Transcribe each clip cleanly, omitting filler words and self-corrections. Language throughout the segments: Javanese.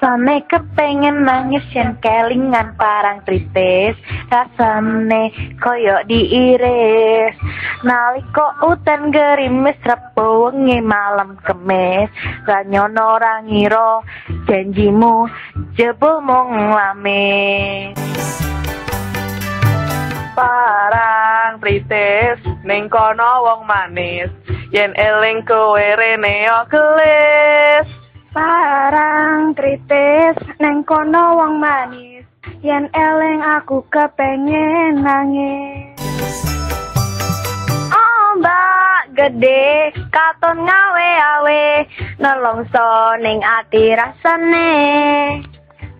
Rasane kepengen nangis yen kelingan parang kritis, rasane koyo diiris nalika udan gerimis repo wengi malam kemis. Ranyono ora ngira janjimu jebul mung lamis. Parang kritis ning kono wong manis, yen eling kowe rene yo gelis. Parang kritis neng kono wong manis, yen eling aku kepengen nangis. Ombak gede katon ngawe-awe nelongso ning ati rasane.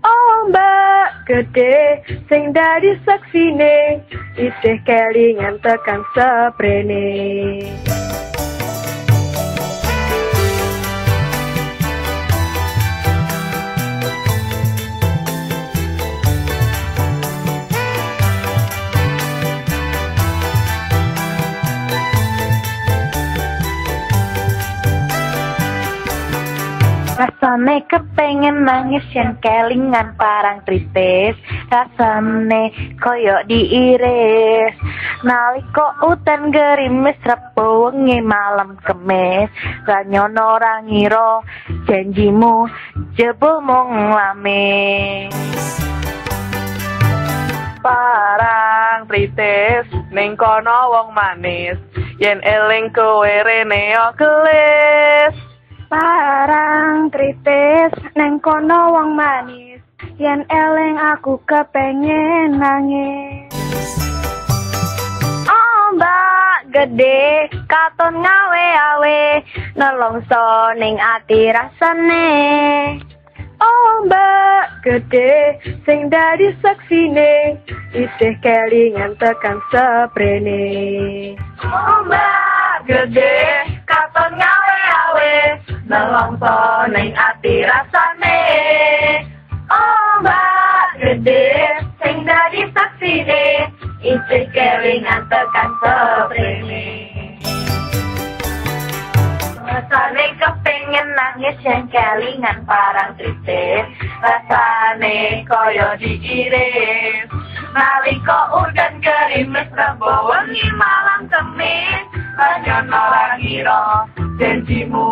Ombak gede sing dadi saksine, isih kelingan tekan seprene. Rasane kepengen nangis yen kelingan parang kritis, rasane koyo diiris nalika udan gerimis repo wengi malam kemis. Ranyono ora ngira janjimu jebul mung lamis. Parang kritis ning kono wong manis, yen eling kowe rene yo gelis. Parang kritis neng kono wong manis, yen eling aku kepengen nangis. Ombak gede katon ngawe-awe nelongso ning ati rasane. Ombak gede sing dadi saksine, isih kelingan tekan seprene. Ombak gede katon ngawe-awe nelongso ning ati rasane. Ombak gede sing dadi saksine, isih kelingan tekan seprene. Rasane kepengen nangis yen kelingan parang kritis, rasane koyo diiris nalika udan gerimis rebo wengi malam kemis. Ranyono ora ngira janjimu